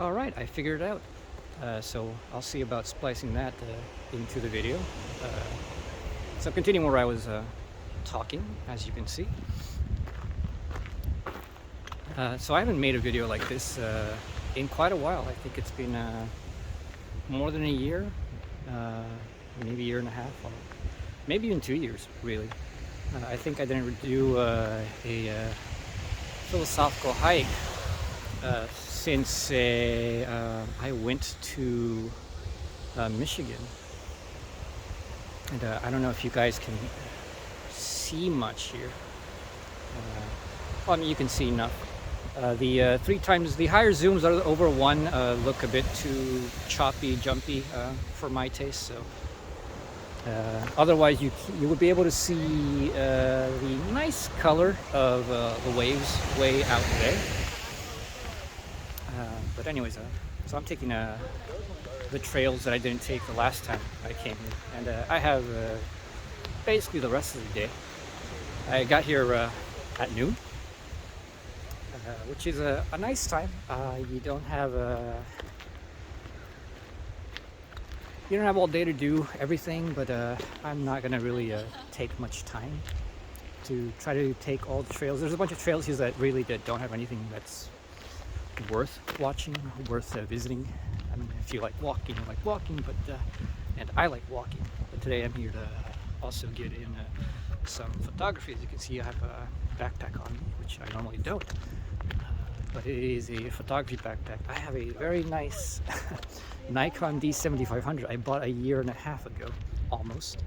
Alright, I figured it out. So I'll see about splicing that into the video. So continuing where I was talking, as you can see. So I haven't made a video like this in quite a while. I think it's been more than a year, maybe a year and a half, or maybe even 2 years, really. I think I didn't do a philosophical hike since I went to Michigan. And I don't know if you guys can see much here. Well, I mean, you can see enough. The 3 times the higher zooms are over 1 look a bit too choppy, jumpy for my taste. So otherwise, you would be able to see the nice color of the waves way out there. But anyways, so I'm taking the trails that I didn't take the last time I came here, and I have basically the rest of the day. I got here at noon, which is a nice time. You don't have all day to do everything, but I'm not gonna really take much time to try to take all the trails. There's a bunch of trails here that really don't have anything that's worth watching, worth visiting. I mean, if you like walking, but and I like walking. But today I'm here to also get in some photography. As you can see, I have a backpack on me, which I normally don't. But it is a photography backpack. I have a very nice Nikon D7500 I bought a year and a half ago, almost.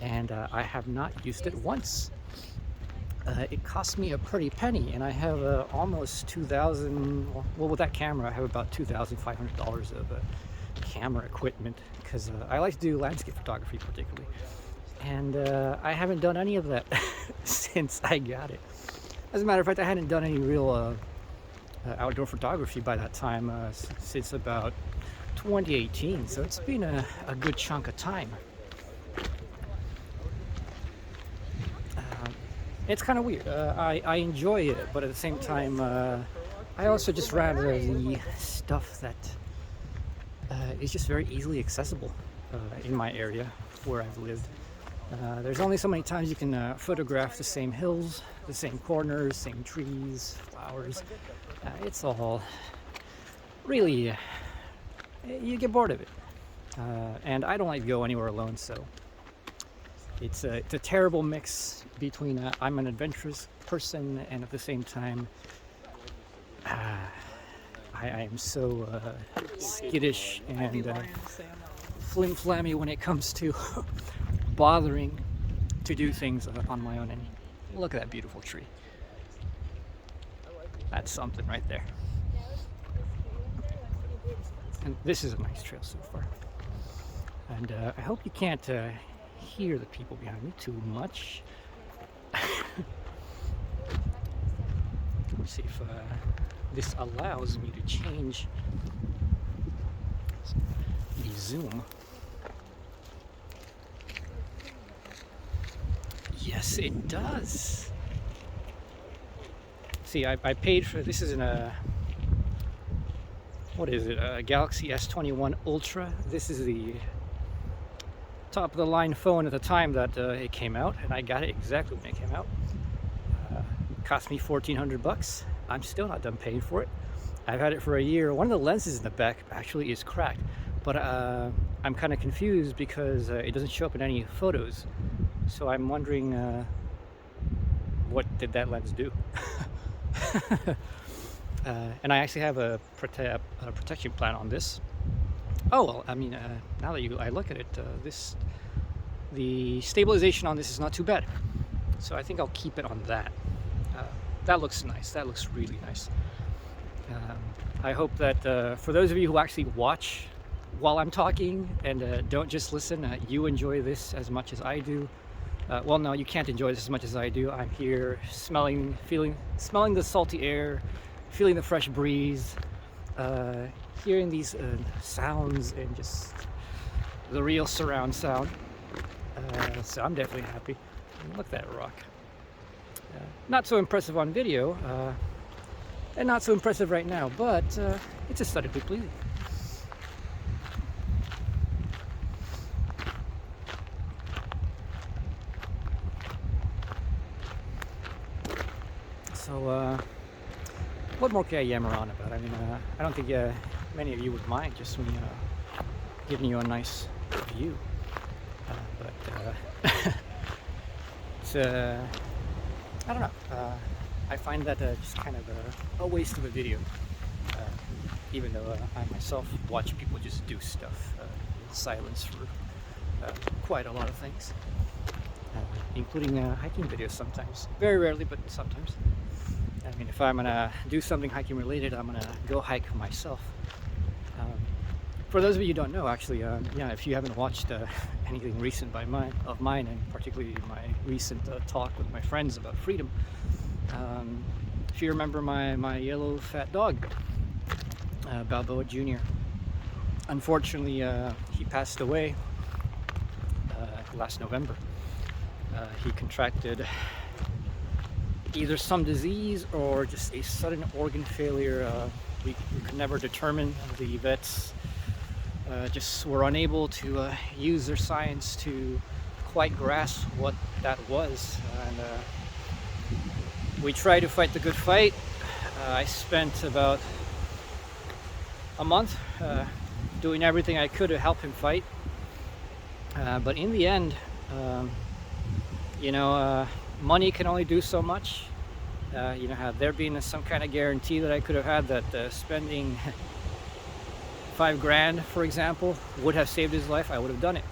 And I have not used it once. It cost me a pretty penny, and I have almost 2,000. Well, with that camera, I have about $2,500 of camera equipment, because I like to do landscape photography particularly, and I haven't done any of that since I got it. As a matter of fact, I hadn't done any real outdoor photography by that time since about 2018. So it's been a good chunk of time. It's kind of weird. I enjoy it, but at the same time, I also just rather the stuff that is just very easily accessible in my area where I've lived. There's only so many times you can photograph the same hills, the same corners, same trees, flowers. It's all really, you get bored of it. And I don't like to go anywhere alone, so it's a terrible mix between I'm an adventurous person, and at the same time I am so skittish and flim-flammy when it comes to bothering to do things on my own. And look at that beautiful tree. That's something right there. And this is a nice trail so far. And I hope you can't hear the people behind me too much. Let's see if this allows me to change the zoom. Yes, it does. See, I paid for this. Is what is it? A Galaxy S21 Ultra. This is the top of the line phone at the time that it came out, and I got it exactly when it came out. Cost me $1,400. I'm still not done paying for it. I've had it for a year. One of the lenses in the back actually is cracked, but I'm kind of confused because it doesn't show up in any photos. So I'm wondering what did that lens do? And I actually have a protection plan on this. Oh well, I mean, now that I look at it, the stabilization on this is not too bad. So I think I'll keep it on that. That looks nice. That looks really nice. I hope that for those of you who actually watch while I'm talking and don't just listen, you enjoy this as much as I do. Well, no, you can't enjoy this as much as I do. I'm here smelling the salty air, feeling the fresh breeze, hearing these sounds, and just the real surround sound. So I'm definitely happy. And look at that rock. Not so impressive on video, and not so impressive right now, but it's aesthetically pleasing. So, what more can I yammer on about? I mean, I don't think many of you would mind just me giving you a nice view. But it's, I don't know. I find that just kind of a waste of a video. Even though I myself watch people just do stuff in silence for quite a lot of things, including hiking videos sometimes. Very rarely, but sometimes. I mean, if I'm gonna do something hiking related, I'm gonna go hike myself. For those of you who don't know, actually, yeah, if you haven't watched anything recent of mine, and particularly my recent talk with my friends about freedom, if you remember my yellow fat dog, Balboa Jr. Unfortunately, he passed away last November. He contracted either some disease or just a sudden organ failure. We could never determine. The vets just were unable to use their science to quite grasp what that was. And we tried to fight the good fight. I spent about a month doing everything I could to help him fight. But in the end, you know, money can only do so much. You know, had there been some kind of guarantee that I could have had that spending $5 grand, for example, would have saved his life, I would have done it.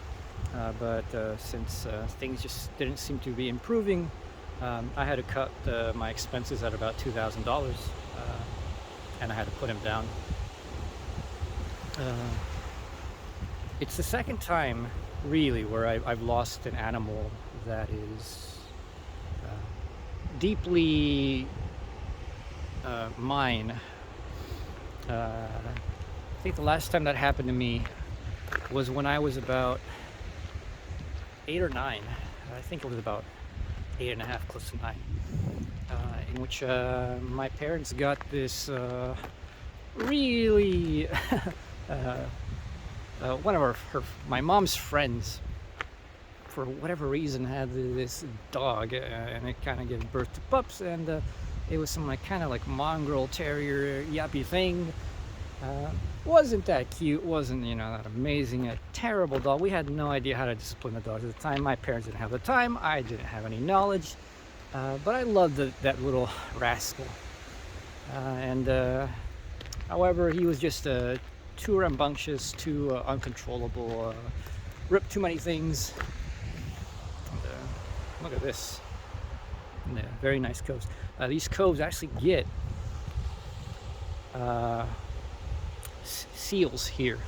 But since things just didn't seem to be improving, I had to cut my expenses at about $2,000, and I had to put him down. It's the second time, really, where I've lost an animal that is deeply mine. I think the last time that happened to me was when I was about 8 or 9. I think it was about 8.5, close to 9, in which my parents got this really one of my mom's friends, for whatever reason, had this dog, and it kind of gave birth to pups, and it was some kind of like mongrel terrier yappy thing. Wasn't that cute, wasn't, you know, that amazing, a terrible dog. We had no idea how to discipline the dogs at the time. My parents didn't have the time, I didn't have any knowledge, but I loved that little rascal. However, he was just too rambunctious, too uncontrollable, ripped too many things. And, look at this. Yeah, very nice coves. These coves actually get seals here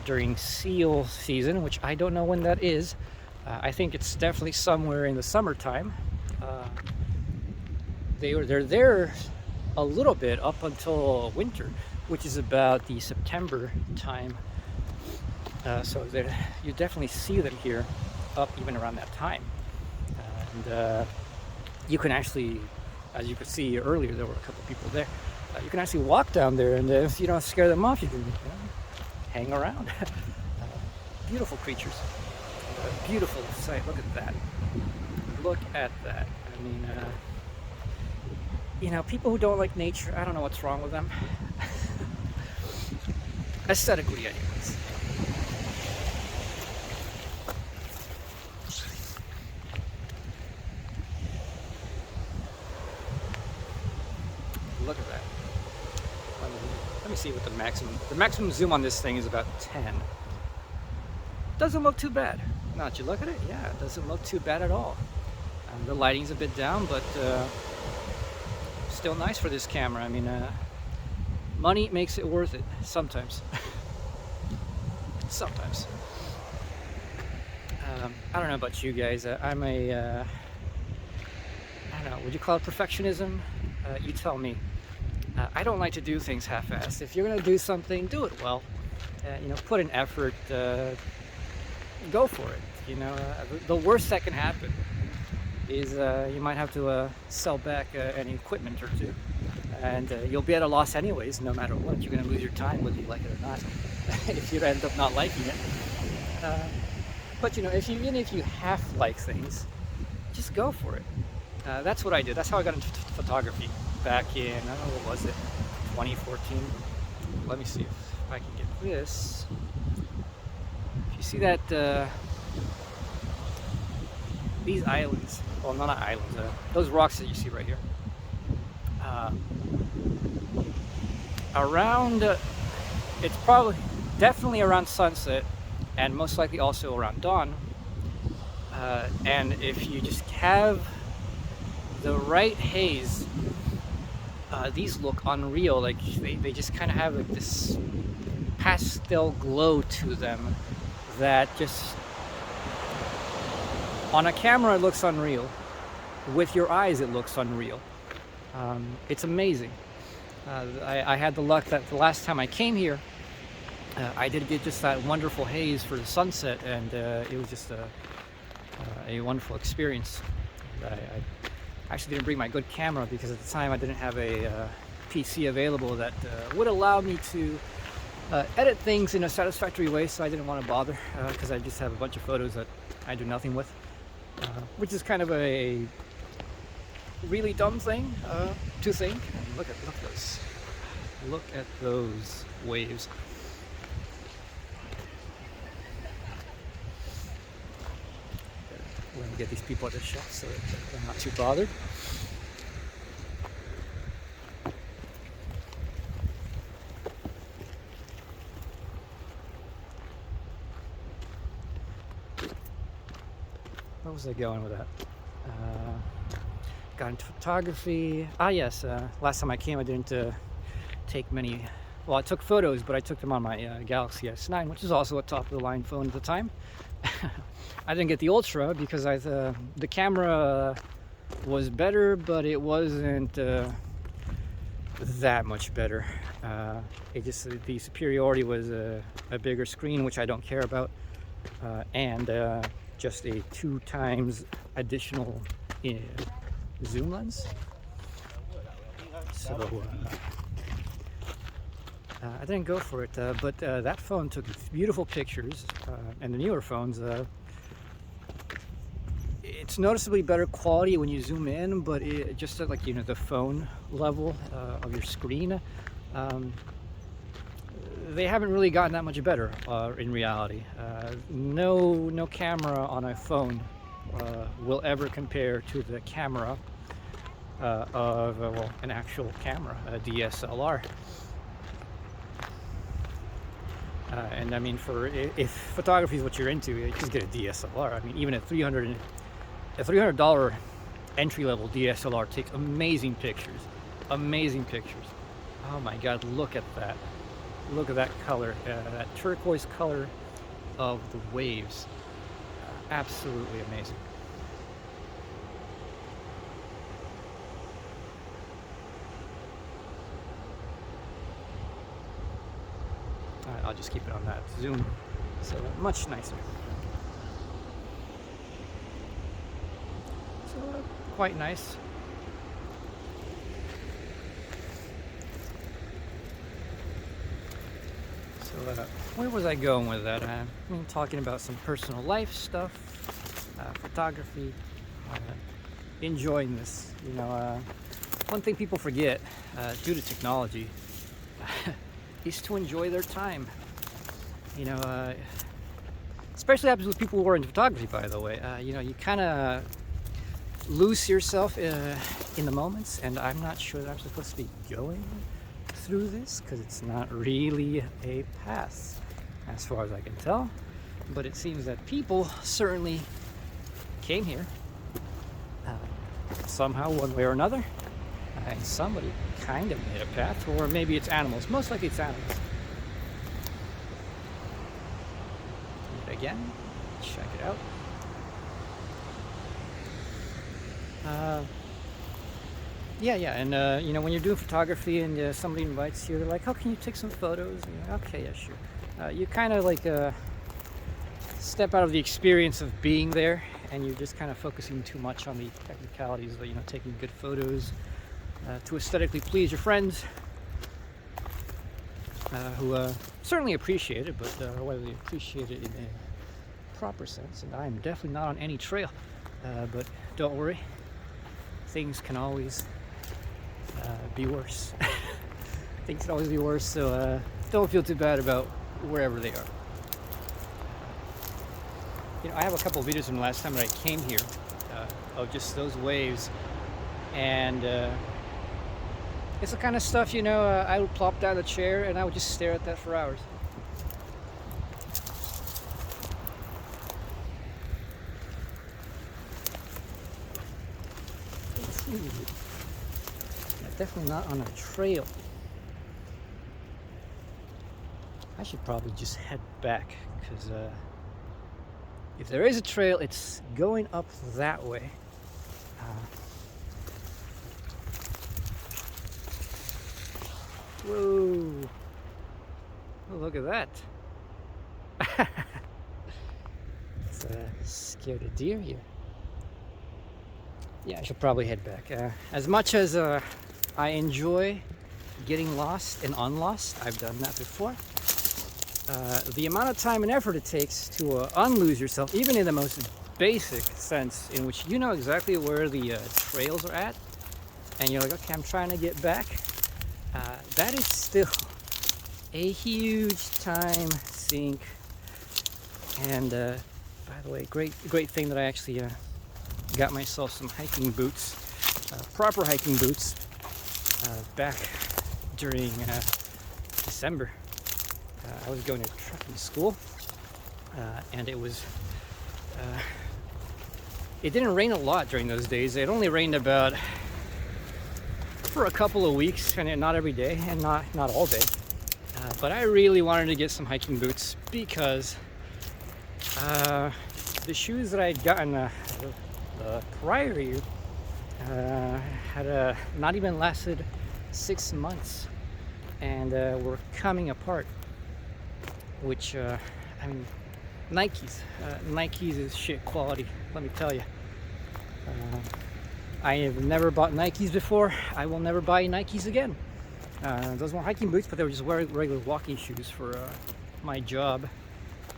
during seal season, which I don't know when that is. I think it's definitely somewhere in the summertime. They're there a little bit up until winter, which is about the September time. So you definitely see them here up even around that time. And you can actually, as you could see earlier, there were a couple people there. You can actually walk down there, and if you don't scare them off, you can hang around. Beautiful creatures. Beautiful sight. Look at that. Look at that. I mean, you know, people who don't like nature, I don't know what's wrong with them. Aesthetically, anyways. Look at that. Let me see what the maximum zoom on this thing is about 10. Doesn't look too bad. Now that you look at it, yeah, it doesn't look too bad at all. The lighting's a bit down, but still nice for this camera. I mean, money makes it worth it sometimes. Sometimes. I don't know about you guys. I'm a, I don't know, would you call it perfectionism? You tell me. I don't like to do things half-assed. If you're gonna do something, do it well. You know, put in effort. Go for it. You know, the worst that can happen is you might have to sell back any equipment or two. and you'll be at a loss anyways. No matter what, you're going to lose your time whether you like it or not. If you end up not liking it, but even if you half like things, just go for it. That's what I did. That's how I got into photography back in, I don't know, what was it, 2014. Let me see if I can get this. If you see that, these islands, well, not islands, those rocks that you see right here, around, it's probably definitely around sunset, and most likely also around dawn. And if you just have the right haze, these look unreal. Like they just kind of have like this pastel glow to them that just, on a camera it looks unreal. With your eyes it looks unreal. It's amazing. I had the luck that the last time I came here, I did get just that wonderful haze for the sunset, and it was just a wonderful experience. I actually didn't bring my good camera because at the time I didn't have a PC available that would allow me to edit things in a satisfactory way, so I didn't want to bother because I just have a bunch of photos that I do nothing with, which is kind of a really dumb thing to think. Look at those waves. Let me get these people at the shop so that they're not too bothered. Where was I going with that? Got into photography. Yes, last time I came I didn't take many, well, I took photos, but I took them on my Galaxy S9, which is also a top-of-the-line phone at the time. I didn't get the Ultra because the camera was better, but it wasn't that much better. It just, the superiority was a bigger screen, which I don't care about, and just a 2 times additional zoom lens. So I didn't go for it, but that phone took beautiful pictures, and the newer phones, it's noticeably better quality when you zoom in, but it just at, like, the phone level of your screen, they haven't really gotten that much better in reality. No camera on a phone will ever compare to the camera of well, an actual camera, a DSLR. And I mean, if photography is what you're into, you just get a DSLR. I mean, even a $300 entry-level DSLR takes amazing pictures. Amazing pictures. Oh my God, look at that. Look at that color, that turquoise color of the waves. Absolutely amazing. Alright, I'll just keep it on that zoom, so much nicer. So quite nice. So where was I going with that? I mean, talking about some personal life stuff, photography, enjoying this. One thing people forget due to technology is to enjoy their time. Especially happens with people who are into photography, by the way. You kind of lose yourself in the moments, and I'm not sure that I'm supposed to be going through this because it's not really a path as far as I can tell, but it seems that people certainly came here somehow, one way or another, and somebody kind of made a path, or maybe it's animals. Most likely it's animals. Again, check it out. And when you're doing photography and somebody invites you, they're like, "Oh, can you take some photos?" And you're like, "Okay, yeah, sure." You kind of like step out of the experience of being there, and you're just kind of focusing too much on the technicalities of taking good photos, to aesthetically please your friends, who certainly appreciate it, but whether they appreciate it in a proper sense. And I'm definitely not on any trail, but don't worry, things can always be worse. Things can always be worse, so don't feel too bad about wherever they are. You know, I have a couple of videos from the last time that I came here of just those waves, and it's the kind of stuff, you know, I would plop down the chair and I would just stare at that for hours. Definitely not on a trail. I should probably just head back, because if there is a trail, it's going up that way. Whoa! Oh, look at that! It's scared a deer here. Yeah, I should probably head back. As much as I enjoy getting lost and unlost, I've done that before. The amount of time and effort it takes to unlose yourself, even in the most basic sense, in which you know exactly where the trails are at, and you're like, okay, I'm trying to get back, that is still a huge time sink. And by the way, great thing that I actually got myself some hiking boots, proper hiking boots, back during December. I was going to trucking school, and it didn't rain a lot during those days. It only rained about for a couple of weeks, and not every day, and not all day. But I really wanted to get some hiking boots because the shoes that I had gotten the prior year had not even lasted 6 months, and were coming apart. Which, I mean, Nikes is shit quality, let me tell you. I have never bought Nikes before. I will never buy Nikes again. Those weren't hiking boots, but they were just regular walking shoes for my job,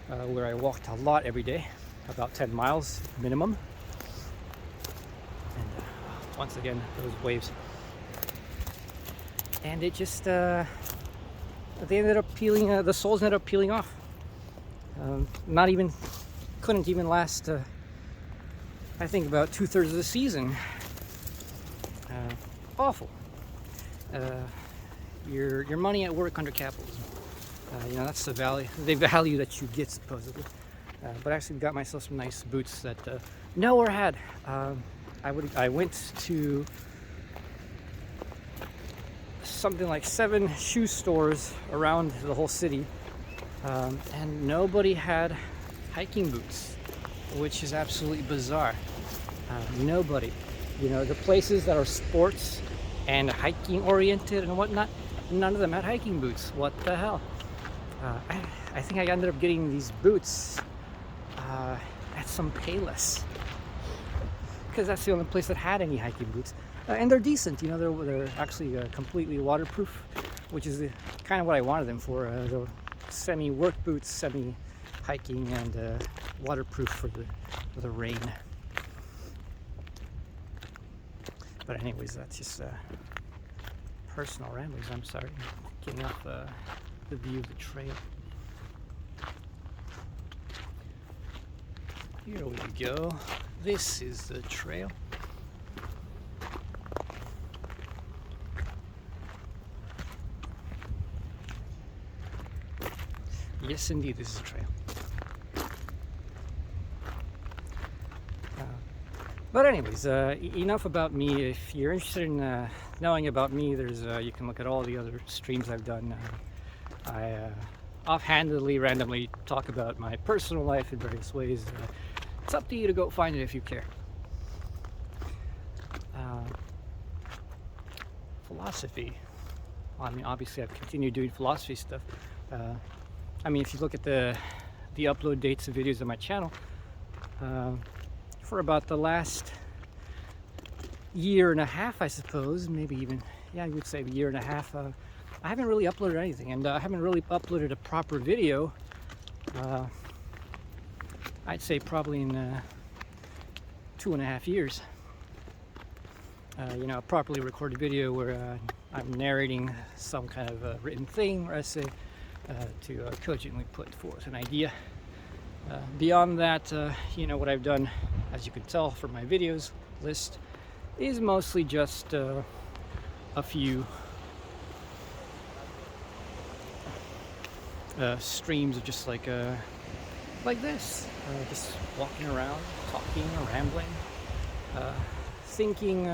where I walked a lot every day, about 10 miles minimum. And once again, those waves. And it just, they ended up peeling, the soles ended up peeling off. Couldn't even last, I think, about 2/3 of the season. Awful. Your money at work under capitalism. You know, that's the value that you get, supposedly. But I actually got myself some nice boots that nowhere had. I went to something like 7 shoe stores around the whole city, and nobody had hiking boots, which is absolutely bizarre. Nobody. You know, the places that are sports and hiking oriented and whatnot, none of them had hiking boots. What the hell? I think I ended up getting these boots at some Payless, because that's the only place that had any hiking boots. And they're decent, you know, they're actually completely waterproof, which is kind of what I wanted them for. They're semi-work boots, semi-hiking, and waterproof for the rain. But anyways, that's just personal ramblings. I'm sorry, getting off the view of the trail. Here we go. This is the trail. Yes, indeed, this is a trail. But anyways, enough about me. If you're interested in knowing about me, there's you can look at all the other streams I've done. I offhandedly, randomly talk about my personal life in various ways. It's up to you to go find it if you care. Philosophy. Well, I mean, obviously, I've continued doing philosophy stuff. I mean, if you look at the upload dates of videos on my channel, for about the last year and a half, I suppose, maybe even, yeah, I would say a year and a half, I haven't really uploaded anything, and I haven't really uploaded a proper video. I'd say probably in 2.5 years. You know, a properly recorded video where I'm narrating some kind of written thing or essay to cogently put forth an idea. Beyond that, you know, what I've done, as you can tell from my videos list, is mostly just a few streams of just like this, just walking around, talking, rambling, thinking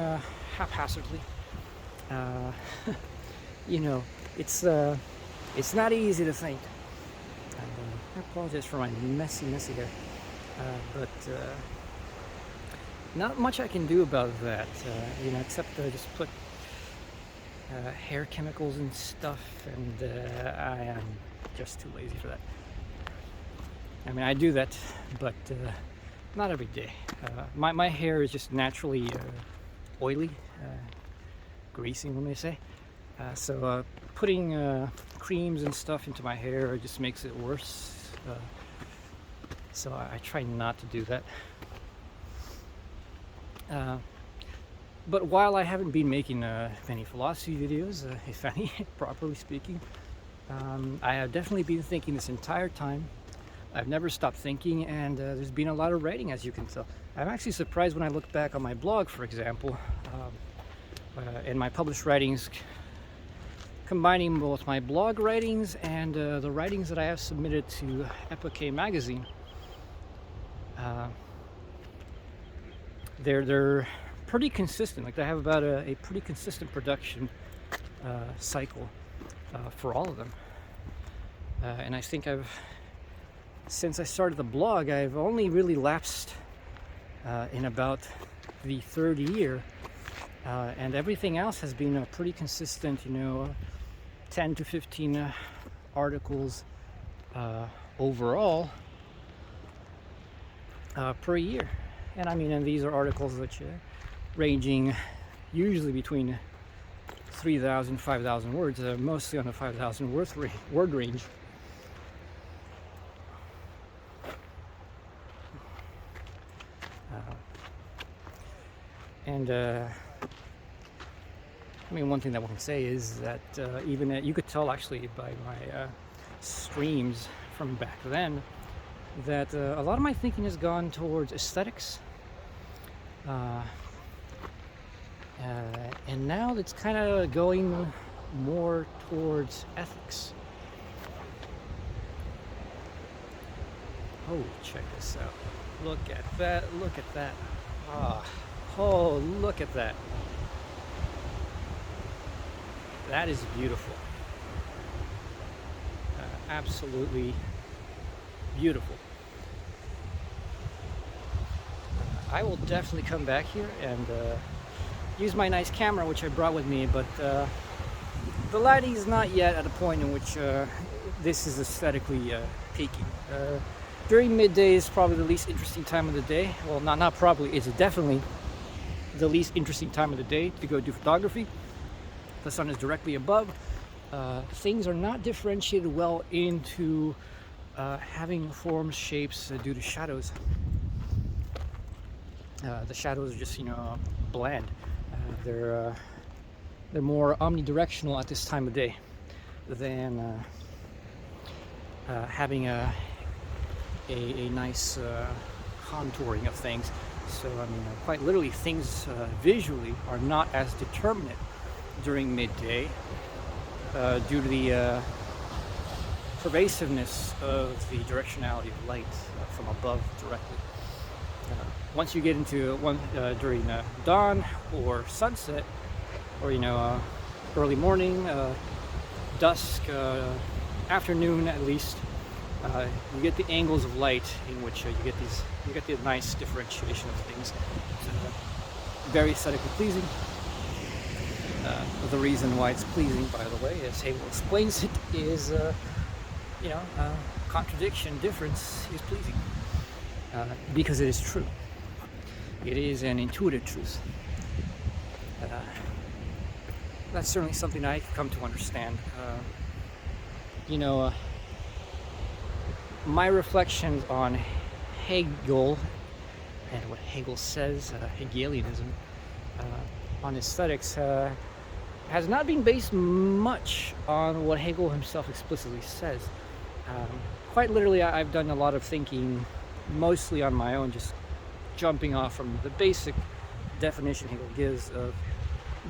haphazardly. You know, it's not easy to think. I apologize for my messy hair, but not much I can do about that, you know, except just put hair chemicals and stuff, and I am just too lazy for that. I mean, I do that, but not every day. My hair is just naturally oily, greasy, one may say. So putting creams and stuff into my hair just makes it worse. So I try not to do that. But while I haven't been making many philosophy videos, if any, properly speaking, I have definitely been thinking this entire time. I've never stopped thinking, and there's been a lot of writing, as you can tell. I'm actually surprised when I look back on my blog, for example, and my published writings, combining both my blog writings and the writings that I have submitted to Epoche magazine. They're pretty consistent. Like, they have about a pretty consistent production cycle for all of them. And I think since I started the blog, I've only really lapsed in about the third year, and everything else has been pretty consistent, you know, 10 to 15 articles overall per year. And I mean, and these are articles which ranging usually between 3,000, 5,000 words, mostly on the 5,000 word range. And I mean, one thing that one can say is that even you could tell actually by my streams from back then that a lot of my thinking has gone towards aesthetics, and now it's kind of going more towards ethics. Oh, check this out. Look at that, look at that. Oh, look at that. That is beautiful. Absolutely beautiful. I will definitely come back here and use my nice camera, which I brought with me, but the lighting is not yet at a point in which this is aesthetically peaking. During midday is probably the least interesting time of the day. Well, not probably, it's definitely the least interesting time of the day to go do photography. The sun is directly above. Things are not differentiated well into having forms, shapes due to shadows. The shadows are just, you know, bland. They're more omnidirectional at this time of day than having a nice contouring of things. So I mean, quite literally, things visually are not as determinate during midday due to the pervasiveness of the directionality of light from above directly. Once you get into during dawn or sunset, or you know, early morning, dusk, afternoon at least, you get the angles of light in which you get the nice differentiation of things. Very aesthetically pleasing. The reason why it's pleasing, by the way, as Hegel explains it, is you know, contradiction, difference is pleasing because it is true. It is an intuitive truth. That's certainly something I come to understand. You know, my reflections on Hegel and what Hegel says, Hegelianism, on aesthetics, has not been based much on what Hegel himself explicitly says. Quite literally, I've done a lot of thinking, mostly on my own, just jumping off from the basic definition Hegel gives of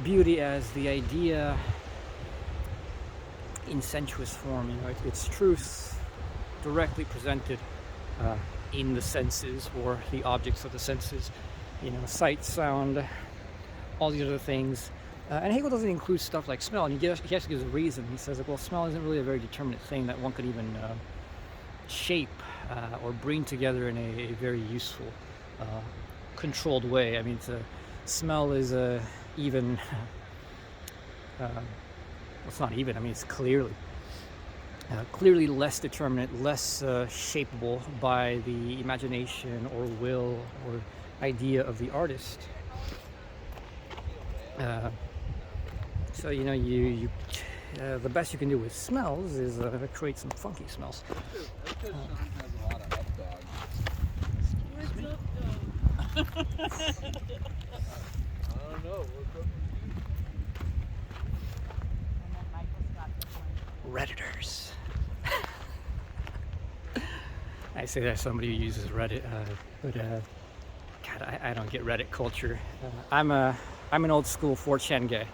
beauty as the idea in sensuous form. You know, it's truth directly presented in the senses or the objects of the senses. You know, sight, sound, all these other things. And Hegel doesn't include stuff like smell, and he actually gives a reason. He says, like, well, smell isn't really a very determinate thing that one could even shape or bring together in a very useful, controlled way. I mean, smell is even, well, it's not even, I mean, it's clearly less determinate, less shapeable by the imagination or will or idea of the artist. So, you know, you the best you can do with smells is create some funky smells. That's because Sean has a lot of up dogs. What's up, dog? I don't know. What's up with you? Redditors. I say that as somebody who uses Reddit, but God, I don't get Reddit culture. I'm an old school 4chan guy.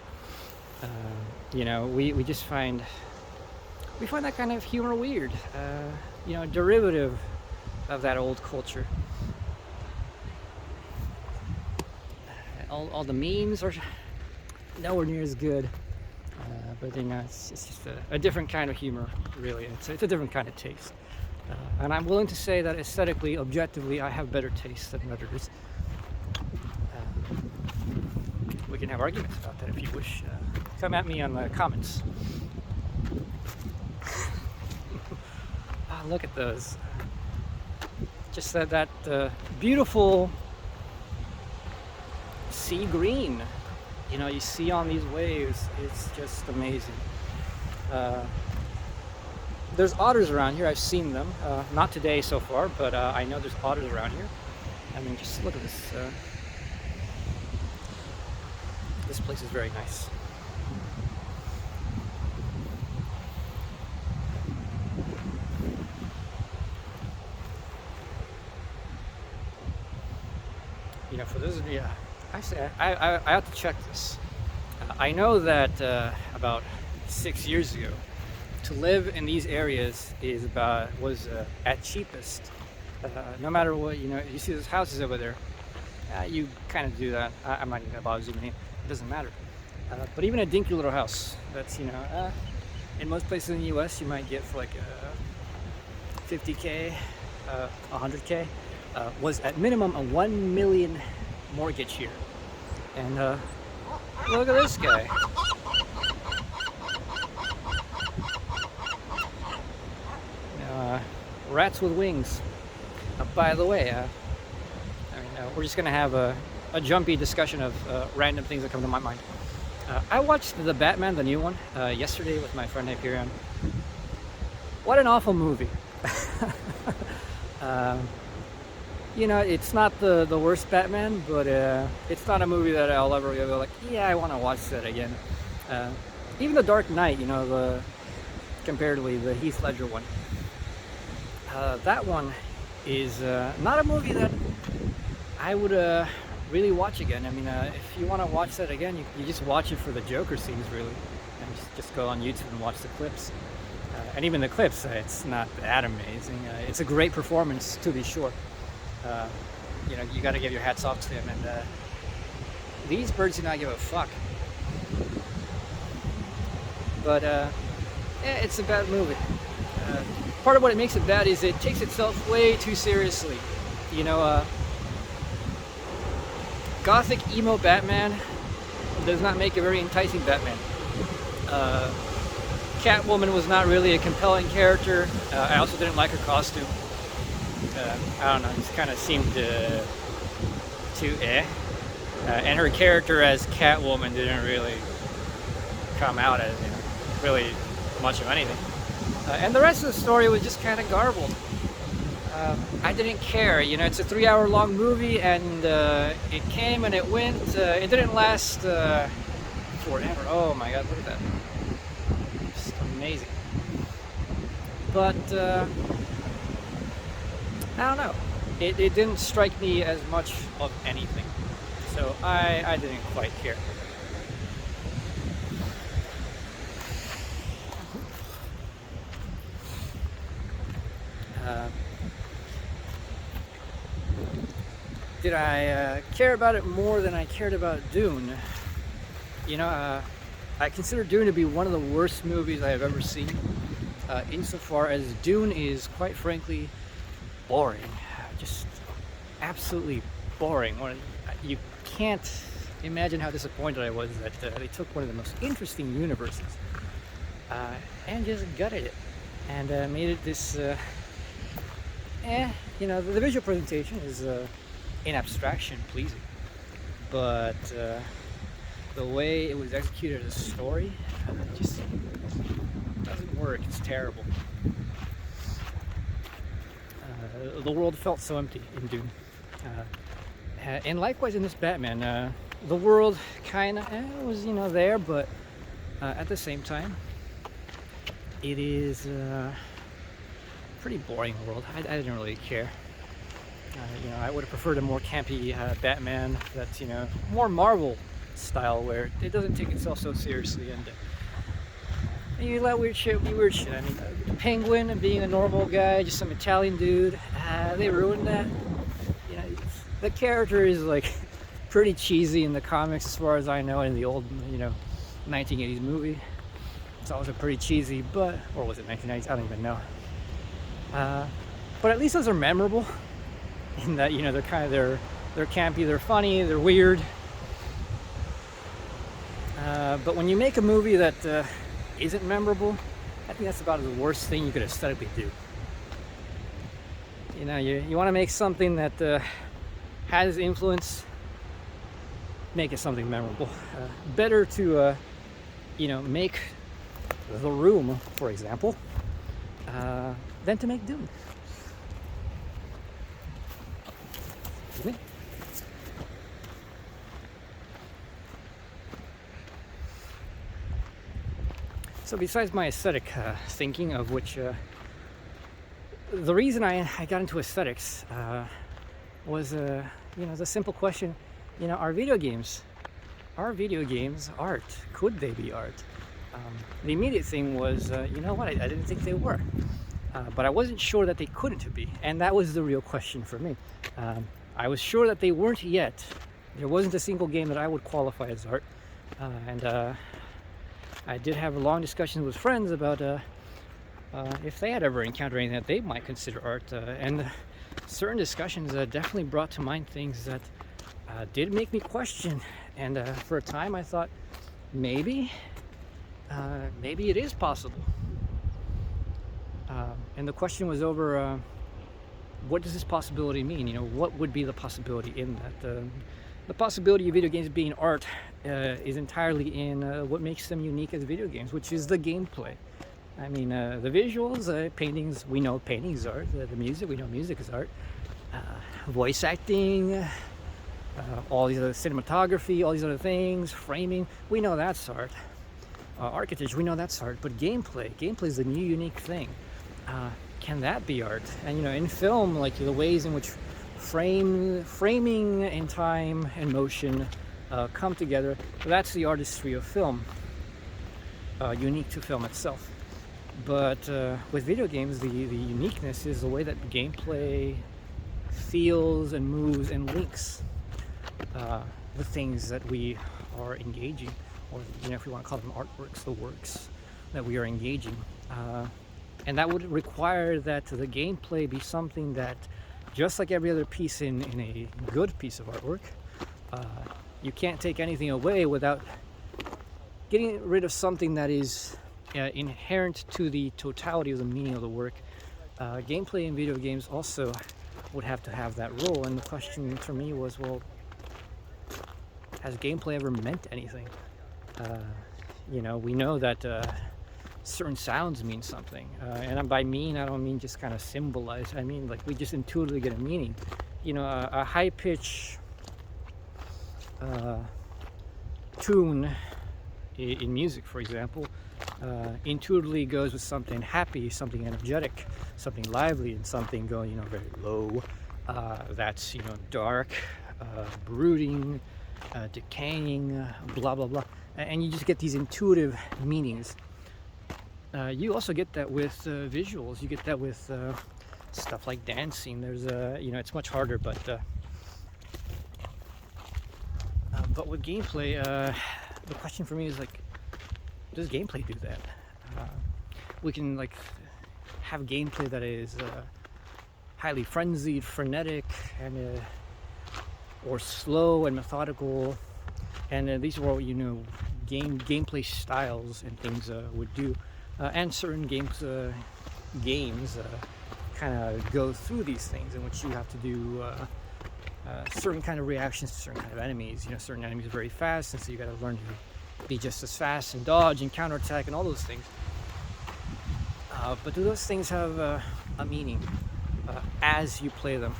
You know, we just find that kind of humor weird. You know, derivative of that old culture. All the memes are nowhere near as good. But you know, it's just a different kind of humor, really. It's a different kind of taste. And I'm willing to say that aesthetically, objectively, I have better taste than Redditors. We can have arguments about that if you wish. Come at me on the comments. Oh, look at those. Just that beautiful sea green. You know, you see on these waves, it's just amazing. There's otters around here. I've seen them. Not today so far, but I know there's otters around here. I mean, just look at this. This place is very nice. You know, for those of you, I have to check this. I know that about 6 years ago, to live in these areas was at cheapest. No matter what, you know, you see those houses over there, you kind of do that. I'm not even gonna bother zooming in. It doesn't matter. But even a dinky little house, that's, you know, in most places in the U.S. you might get for like 50K, 100K, was at minimum a 1 million mortgage here. And look at this guy. Rats with wings. By the way, we're just gonna have a jumpy discussion of random things that come to my mind. I watched The Batman, the new one, yesterday with my friend Hyperion. What an awful movie. You know, it's not the worst Batman, but it's not a movie that I'll ever go like, yeah, I want to watch that again. Even The Dark Knight, you know, comparatively the Heath Ledger one. That one is not a movie that I would really watch again. I mean, if you want to watch that again, you just watch it for the Joker scenes, really, and just go on YouTube and watch the clips. And even the clips, it's not that amazing. It's a great performance, to be sure. You know, you got to give your hats off to him. And these birds do not give a fuck. But yeah, it's a bad movie. Part of what it makes it bad is it takes itself way too seriously. You know, gothic emo Batman does not make a very enticing Batman. Catwoman was not really a compelling character. I also didn't like her costume. I don't know, it just kind of seemed too eh. And her character as Catwoman didn't really come out as really much of anything. And the rest of the story was just kind of garbled. I didn't care, it's a 3-hour long movie, and it came and it went. It didn't last forever. Oh my god, look at that. Just amazing. But I don't know. It didn't strike me as much of anything. So I didn't quite care. Did I care about it more than I cared about Dune? I consider Dune to be one of the worst movies I have ever seen, insofar as Dune is, quite frankly, boring. Just absolutely boring. You can't imagine how disappointed I was that they took one of the most interesting universes and just gutted it and made it this. The visual presentation is in abstraction pleasing, but the way it was executed as a story just doesn't work. It's terrible. The world felt so empty in Dune. And likewise in this Batman, the world kind of was, there, but at the same time, it is a pretty boring world. I didn't really care. I would have preferred a more campy Batman that's, more Marvel style, where it doesn't take itself so seriously, and you let weird shit be weird shit. I mean, the Penguin being a normal guy, just some Italian dude, they ruined that. The character is like pretty cheesy in the comics, as far as I know, in the old, 1980s movie. It's also pretty cheesy, or was it 1990s? I don't even know. But at least those are memorable, in that, they're campy, they're funny, they're weird. But when you make a movie that isn't memorable, I think that's about the worst thing you could aesthetically do. You want to make something that has influence, make it something memorable. Better to, make The Room, for example, than to make Dune. Excuse me. So besides my aesthetic thinking, of which the reason I got into aesthetics was the simple question, are video games art? Could they be art? The immediate thing was, I didn't think they were. But I wasn't sure that they couldn't be, and that was the real question for me. I was sure that they weren't yet. There wasn't a single game that I would qualify as art, and I did have long discussions with friends about if they had ever encountered anything that they might consider art, and certain discussions definitely brought to mind things that did make me question. And for a time, I thought maybe it is possible. And the question was over, what does this possibility mean? What would be the possibility in that? The possibility of video games being art is entirely in what makes them unique as video games, which is the gameplay. I mean, the visuals, paintings, we know painting is art. The music, we know music is art. Voice acting, all these other cinematography, all these other things, framing, we know that's art. Architecture, we know that's art. But gameplay is a new, unique thing. Can that be art? And in film, like the ways in which framing and time and motion come together, that's the artistry of film, unique to film itself. But with video games, the uniqueness is the way that gameplay feels and moves and links the things that we are engaging, or if we want to call them artworks, the works that we are engaging. And that would require that the gameplay be something that, just like every other piece in a good piece of artwork, you can't take anything away without getting rid of something that is inherent to the totality of the meaning of the work. Gameplay in video games also would have to have that role, and the question for me was, well, has gameplay ever meant anything? You know, we know that certain sounds mean something, and by mean I don't mean just kind of symbolize. I mean like we just intuitively get a meaning. You know, a high pitch tune in music, for example, intuitively goes with something happy, something energetic, something lively, and something going, you know, very low. That's, you know, dark, brooding, decaying, blah blah blah, and you just get these intuitive meanings. You also get that with visuals. You get that with stuff like dancing. There's you know, it's much harder, but with gameplay, the question for me is like, does gameplay do that? We can like have gameplay that is highly frenzied, frenetic, and or slow and methodical, and these are what, you know, gameplay styles and things would do, and certain games kind of go through these things in which you have to do certain kind of reactions to certain kind of enemies. You know, certain enemies are very fast, and so you got to learn to be just as fast and dodge and counterattack and all those things. But do those things have a meaning as you play them?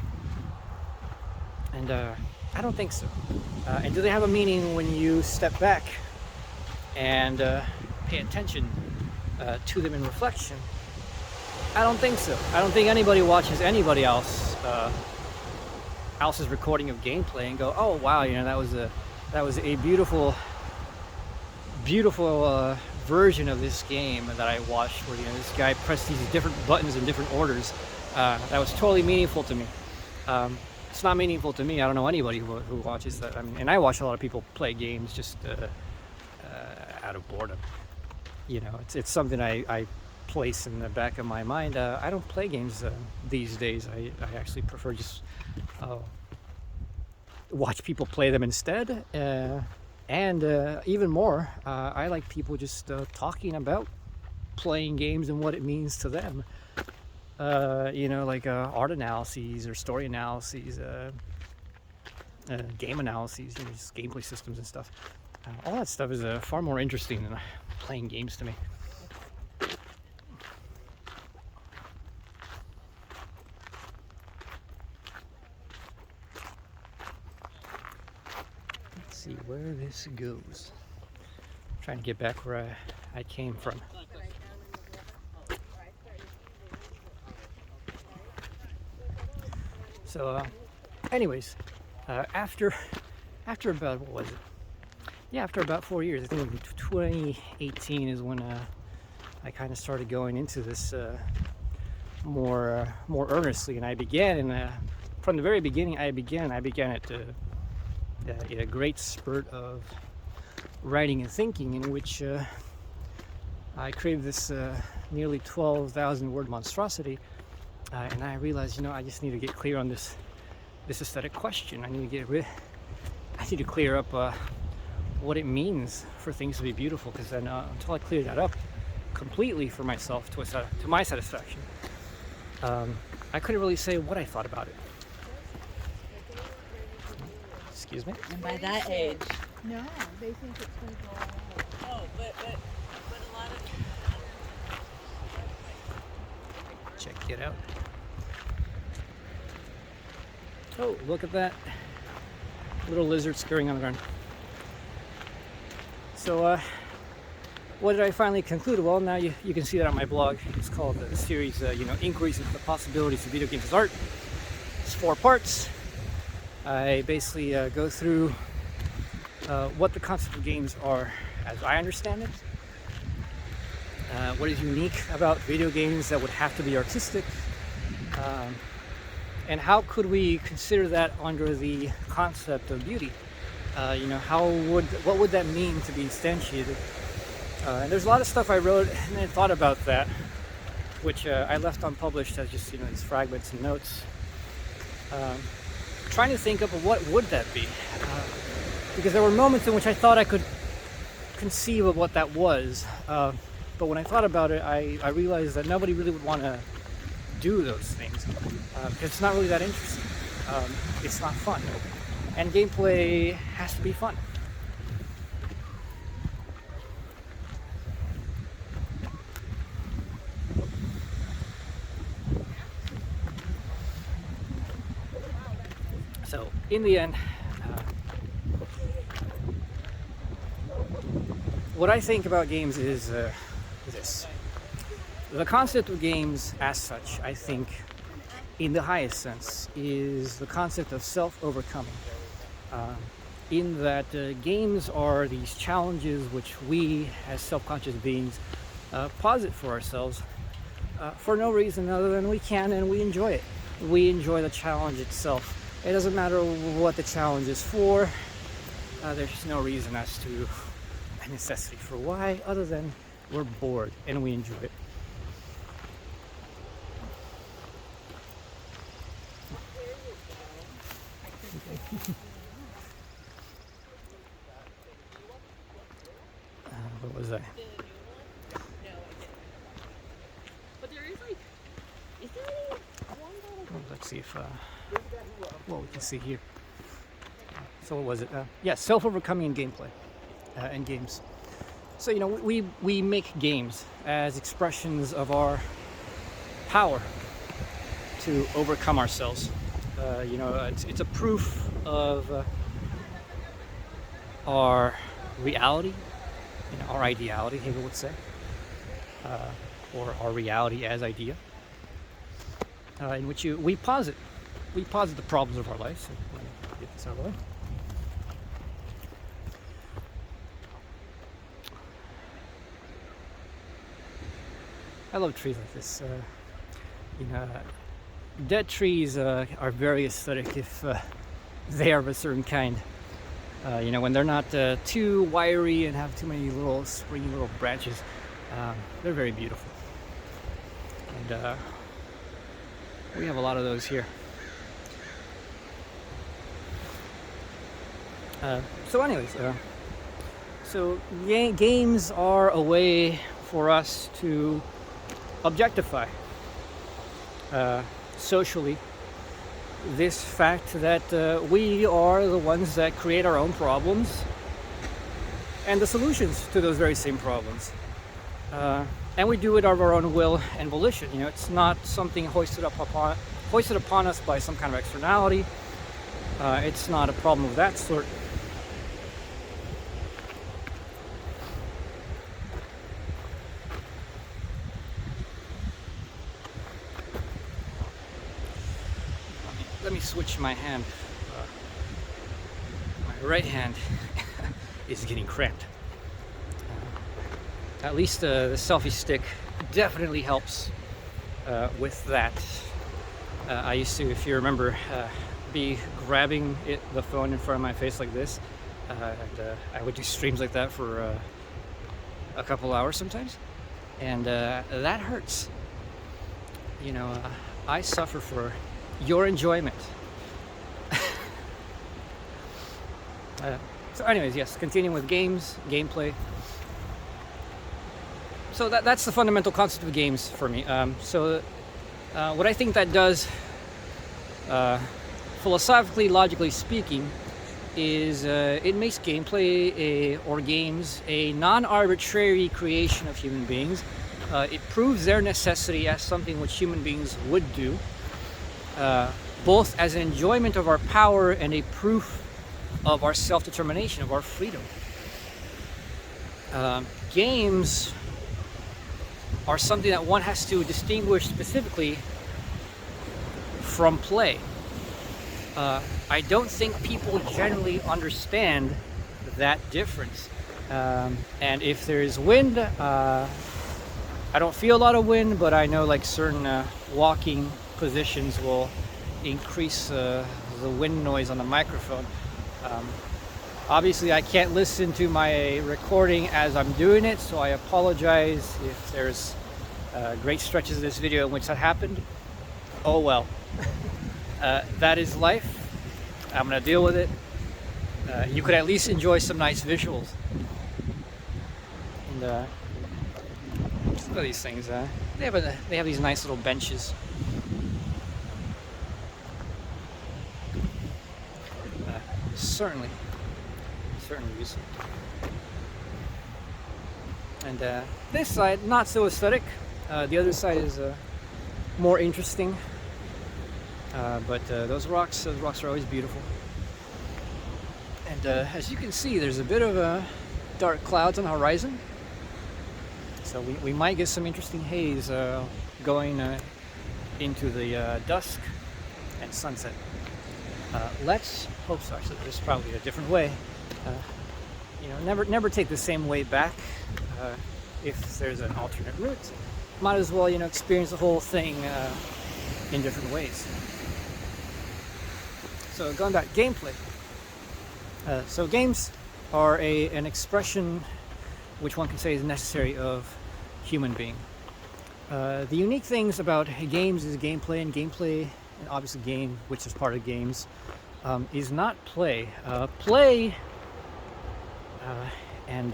And I don't think so. And do they have a meaning when you step back and pay attention to them in reflection? I don't think so. I don't think anybody watches anybody else's recording of gameplay and go, oh wow, you know, that was a beautiful version of this game that I watched, where, you know, this guy pressed these different buttons in different orders. That was totally meaningful to me. It's not meaningful to me. I don't know anybody who watches that. I mean, and I watch a lot of people play games just out of boredom. You know, it's something I place in the back of my mind. I don't play games these days. I actually prefer just watch people play them instead. And even more, I like people just talking about playing games and what it means to them. You know, like art analyses or story analyses, game analyses, you know, just gameplay systems and stuff. All that stuff is far more interesting than playing games to me. Let's see where this goes. I'm trying to get back where I came from. So, anyways, after about, what was it? Yeah, after about 4 years, I think 2018 is when I kind of started going into this more earnestly, and I began. From the very beginning, I began it in a great spurt of writing and thinking, in which I created this nearly 12,000 word monstrosity. And I realized, you know, I just need to get clear on this aesthetic question. I need to clear up what it means for things to be beautiful, because then until I clear that up completely for myself to my satisfaction, I couldn't really say what I thought about it. Excuse me? And by that age, No, they think it's going to go all out. oh, but a lot of Check it out. Oh, look at that little lizard scurrying on the ground. So, what did I finally conclude? Well, now you can see that on my blog. It's called the series, you know, Inquiries into the Possibilities of Video Games as Art. It's 4 parts. I basically go through what the concept of games are as I understand it. What is unique about video games that would have to be artistic, and how could we consider that under the concept of beauty? You know, what would that mean to be instantiated? And there's a lot of stuff I wrote and then thought about that, which I left unpublished as just, you know, these fragments and notes. Trying to think of what would that be, because there were moments in which I thought I could conceive of what that was. But when I thought about it, I realized that nobody really would want to do those things, because it's not really that interesting. It's not fun, and gameplay has to be fun. So in the end, what I think about games is this. The concept of games as such, I think, in the highest sense, is the concept of self-overcoming. In that games are these challenges which we, as self-conscious beings, posit for ourselves for no reason other than we can and we enjoy it. We enjoy the challenge itself. It doesn't matter what the challenge is for. There's no reason as to a necessity for why, other than we're bored and we enjoy it. What was that? The new one? No, I didn't. But there is like, is there any one that Well, let's see if what we can see here. So what was it? Yeah, self-overcoming in gameplay and games. So we make games as expressions of our power to overcome ourselves. It's a proof of our reality, our ideality, Hegel would say, or our reality as idea, in which we posit the problems of our life. So let me get this out of the way. I love trees like this. Dead trees are very aesthetic if they are of a certain kind. When they're not too wiry and have too many little springy little branches, they're very beautiful. And we have a lot of those here. Games are a way for us to objectify socially this fact that we are the ones that create our own problems and the solutions to those very same problems. And we do it of our own will and volition. It's not something hoisted upon us by some kind of externality. It's not a problem of that sort. Let me switch my hand. My right hand is getting cramped. At least the selfie stick definitely helps with that. I used to, if you remember, be grabbing the phone in front of my face like this, and I would do streams like that for a couple hours sometimes, and that hurts. I suffer for your enjoyment. So anyways, yes, continuing with gameplay. So that's the fundamental concept of games for me. What I think that does, philosophically, logically speaking, is it makes gameplay or games a non-arbitrary creation of human beings. It proves their necessity as something which human beings would do, both as an enjoyment of our power and a proof of our self-determination, of our freedom. Games are something that one has to distinguish specifically from play. I don't think people generally understand that difference. And if there's wind, I don't feel a lot of wind, but I know like certain walking positions will increase the wind noise on the microphone. Obviously I can't listen to my recording as I'm doing it, so I apologize if there's great stretches of this video in which that happened. Oh well. That is life. I'm gonna deal with it. You could at least enjoy some nice visuals. And look at these things. They have these nice little benches. Certainly useful. And this side, not so aesthetic. The other side is more interesting. But those rocks are always beautiful. And as you can see, there's a bit of dark clouds on the horizon. So we might get some interesting haze going into the dusk and sunset. Let's hope so. Actually, there's probably a different way. Never take the same way back. If there's an alternate route, might as well experience the whole thing in different ways. So going back, gameplay. So games are an expression which one can say is necessary of human being. The unique things about games is gameplay, and obviously game, which is part of games, is not play. Play, and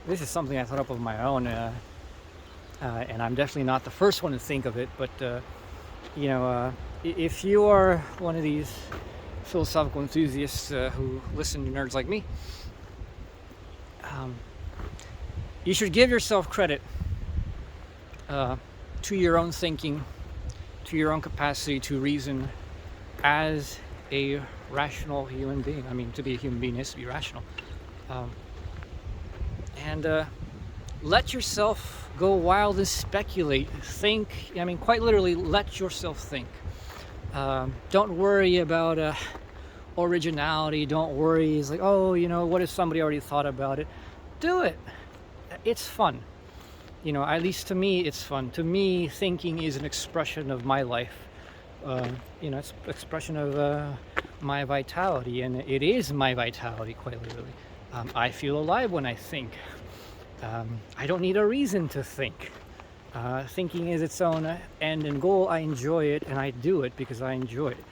this is something I thought up of my own, and I'm definitely not the first one to think of it, but if you are one of these philosophical enthusiasts who listen to nerds like me, you should give yourself credit to your own thinking, to your own capacity to reason as a rational human being. I mean, to be a human being is to be rational. And let yourself go wild and speculate. Think, I mean, quite literally, let yourself think. Don't worry about originality. Don't worry, it's like, oh, what if somebody already thought about it? Do it. It's fun. At least to me, it's fun. To me, thinking is an expression of my life. It's an expression of my vitality, and it is my vitality, quite literally. I feel alive when I think. I don't need a reason to think. Thinking is its own end and goal. I enjoy it, and I do it because I enjoy it.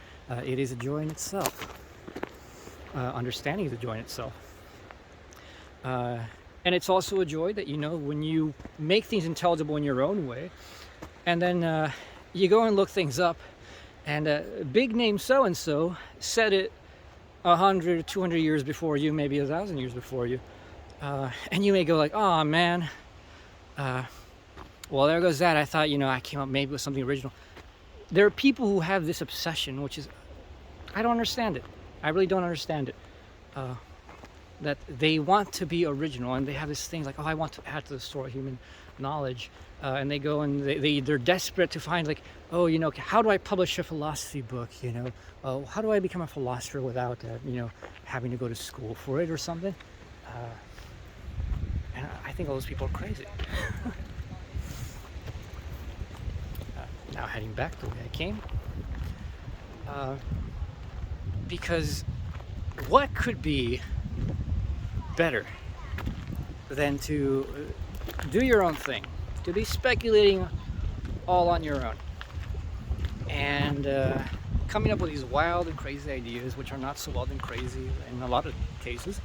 It is a joy in itself. Understanding is a joy in itself. And it's also a joy that, when you make things intelligible in your own way, and then you go and look things up, and big name so-and-so said it 100, 200 years before you, maybe 1,000 years before you. And you may go like, oh man, well, there goes that. I thought, I came up maybe with something original. There are people who have this obsession, which is, I don't understand it. I really don't understand it. That they want to be original, and they have this thing like, oh, I want to add to the story of human knowledge. And they go and they're desperate to find like, oh, how do I publish a philosophy book? How do I become a philosopher without, having to go to school for it or something? And I think all those people are crazy. Now heading back the way I came. Because what could be better than to do your own thing, to be speculating all on your own, and coming up with these wild and crazy ideas, which are not so wild and crazy in a lot of cases.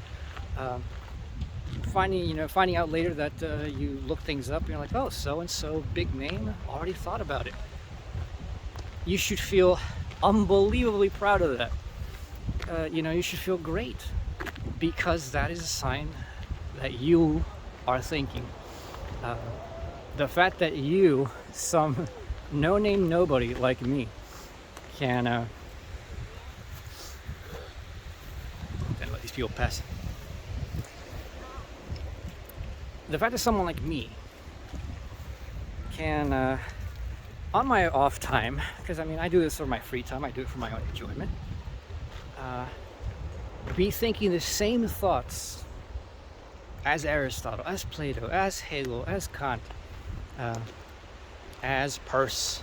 Finding out later that you look things up and you're like, oh, so and so, big name, already thought about it. You should feel unbelievably proud of that. You should feel great, because that is a sign that you are thinking. The fact that you, some no-name nobody like me, can let these people pass. The fact that someone like me can, on my off time, because I do this for my free time, I do it for my own enjoyment, be thinking the same thoughts as Aristotle, as Plato, as Hegel, as Kant, as Peirce,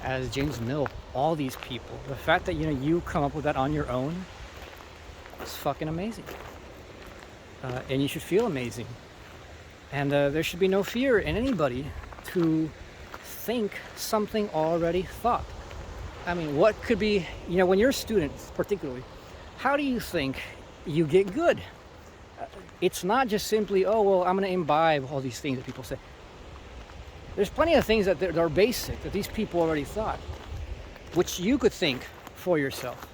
as James Mill, all these people. The fact that you come up with that on your own is fucking amazing. And you should feel amazing. And there should be no fear in anybody to think something already thought. What could be, when you're a student particularly, how do you think you get good? It's not just simply, oh, well, I'm going to imbibe all these things that people say. There's plenty of things that are basic that these people already thought, which you could think for yourself.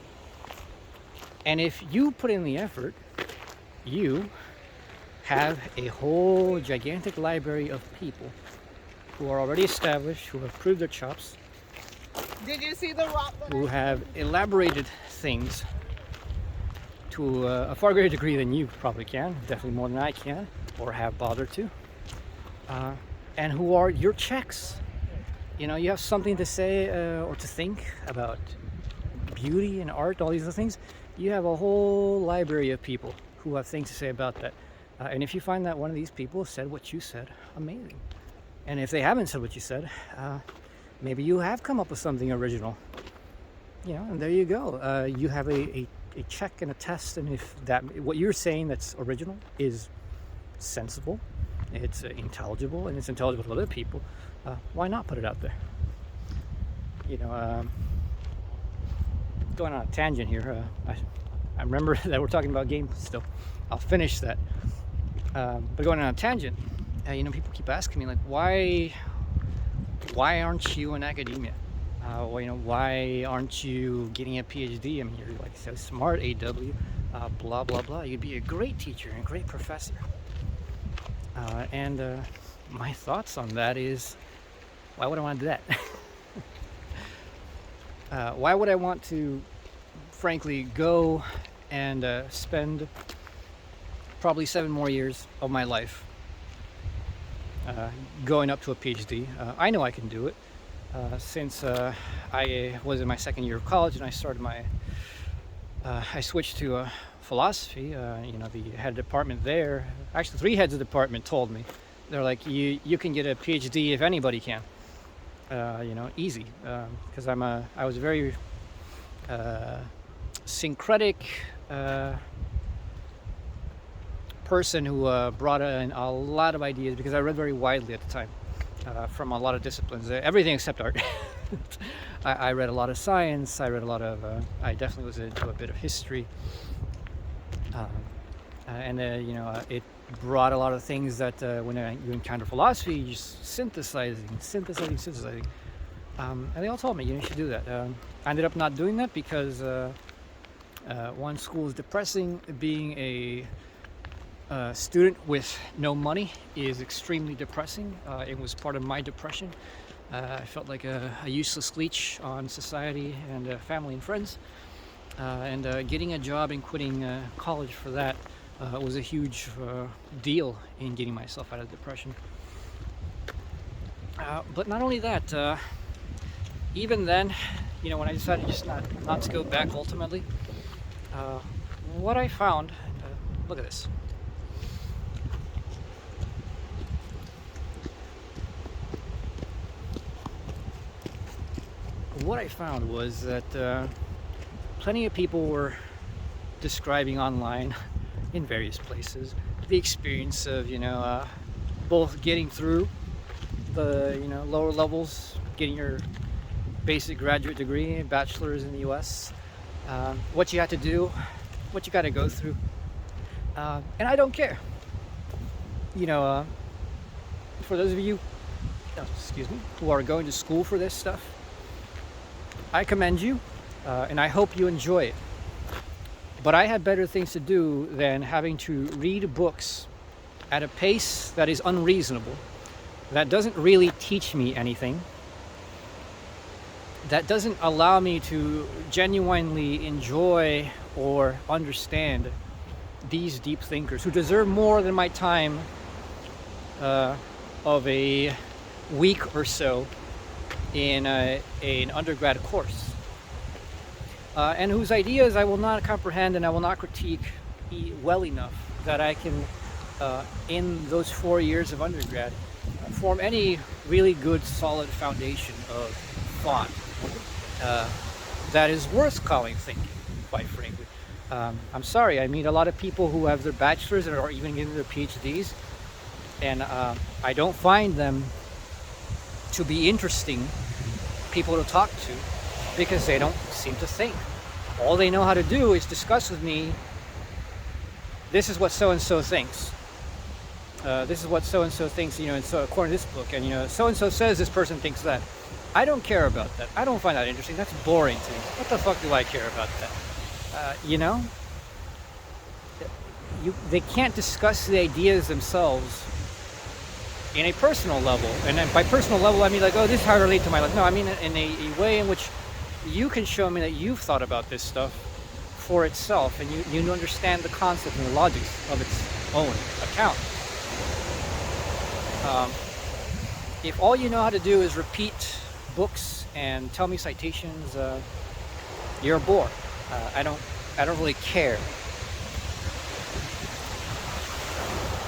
And if you put in the effort, you have a whole gigantic library of people who are already established, who have proved their chops, Did you see the rock? who have elaborated things to a far greater degree than you probably can, definitely more than I can, or have bothered to, and who are your checks. You know, you have something to say or to think about beauty and art, all these other things. You have a whole library of people who have things to say about that. And if you find that one of these people said what you said, amazing. And if they haven't said what you said, maybe you have come up with something original. You know, and there you go. You have a check and a test, and if that what you're saying that's original is sensible, it's intelligible, and it's intelligible to other people, why not put it out there? You know, going on a tangent here. I remember that we're talking about games still. I'll finish that. But going on a tangent, you know, people keep asking me like, why aren't you in academia? Well, you know, why aren't you getting a PhD? I mean, you're like so smart, AW, blah blah blah. You'd be a great teacher and a great professor. And my thoughts on that is, why would I want to do that? Why would I want to, frankly, go and spend probably 7 more years of my life going up to a PhD? I know I can do it. Since I was in my 2nd year of college and I started I switched to philosophy. You know, the head of department there, actually 3 heads of department told me, they're like, you can get a PhD if anybody can. You know, easy, because I was a very syncretic person who brought in a lot of ideas, because I read very widely at the time. From a lot of disciplines, everything except art. I read a lot of science. I read a lot of. I definitely was into a bit of history, and it brought a lot of things that when you encounter philosophy, you just synthesizing, and they all told me you should do that. I ended up not doing that because one, school is depressing. Being a student with no money is extremely depressing. It was part of my depression. I felt like a useless leech on society and family and friends. And getting a job and quitting college for that was a huge deal in getting myself out of depression. But not only that, even then, you know, when I decided just not to go back ultimately, what I found, look at this. What I found was that plenty of people were describing online in various places the experience of, you know, both getting through the, you know, lower levels, getting your basic graduate degree, bachelor's in the US, what you have to do, what you got to go through, and I don't care. You know, for those of you, who are going to school for this stuff, I commend you, and I hope you enjoy it. But I had better things to do than having to read books at a pace that is unreasonable, that doesn't really teach me anything, that doesn't allow me to genuinely enjoy or understand these deep thinkers who deserve more than my time of a week or so in an undergrad course, and whose ideas I will not comprehend and I will not critique well enough that I can, in those 4 years of undergrad, form any really good solid foundation of thought that is worth calling thinking, quite frankly. I'm sorry, I meet a lot of people who have their bachelors and are even getting their PhDs, and I don't find them to be interesting people to talk to, because they don't seem to think. All they know how to do is discuss with me, this is what so-and-so thinks. This is what so-and-so thinks, you know, and so according to this book, and, you know, so-and-so says this person thinks that. I don't care about that. I don't find that interesting. That's boring to me. What the fuck do I care about that? You know? They can't discuss the ideas themselves in a personal level. And then by personal level, I mean like, oh, this is how I relate to my life. No, I mean in a way in which you can show me that you've thought about this stuff for itself, and you understand the concept and the logic of its own account. If all you know how to do is repeat books and tell me citations, you're a bore. I don't really care.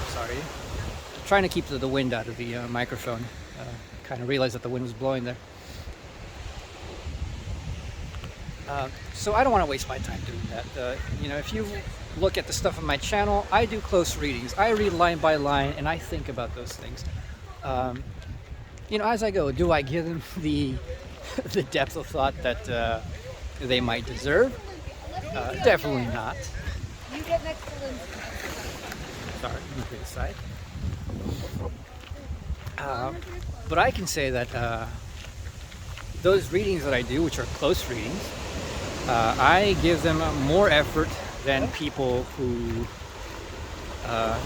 Sorry. I'm trying to keep the wind out of the microphone. Kind of realized that the wind was blowing there. So I don't want to waste my time doing that. If you look at the stuff on my channel, I do close readings. I read line by line, and I think about those things. As I go, do I give them the depth of thought that they might deserve? Definitely not. You get next to Lindsay. Sorry, move to the side. But I can say that those readings that I do, which are close readings, I give them more effort than people who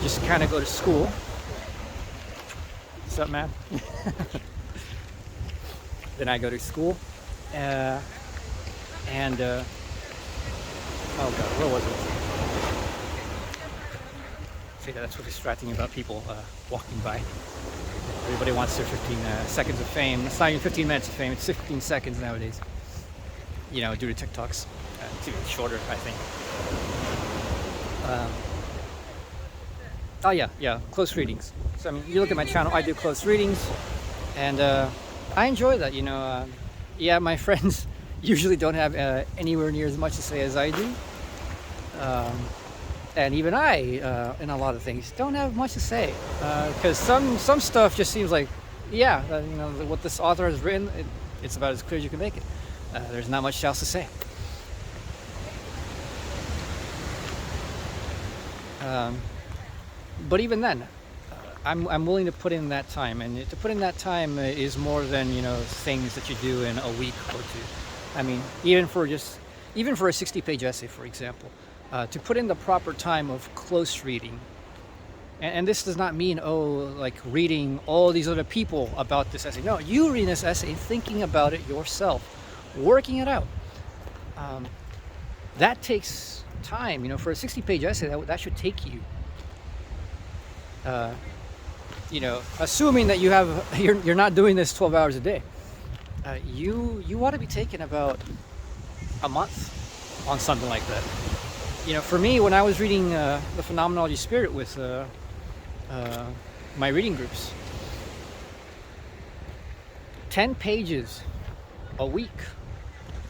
just kind of go to school. What's up, man? Then I go to school, oh god, where was it? See, that's what's distracting about people walking by. Everybody wants their 15 seconds of fame. It's not even 15 minutes of fame, it's 15 seconds nowadays. Due to TikToks. It's even shorter, I think. Close readings. So, you look at my channel, I do close readings, and I enjoy that, my friends usually don't have anywhere near as much to say as I do. And even I, in a lot of things, don't have much to say. Because some stuff just seems like, what this author has written, it's about as clear as you can make it. There's not much else to say. But even then, I'm willing to put in that time, and to put in that time is more than things that you do in a week or two. Even for a 60-page essay, for example, to put in the proper time of close reading, and this does not mean reading all these other people about this essay. No, you reading this essay, thinking about it yourself, working it out. That takes time. For a 60-page essay, that should take you. Assuming that you're not doing this 12 hours a day, you ought to be taking about a month on something like that. For me, when I was reading the Phenomenology Spirit with my reading groups, 10 pages a week.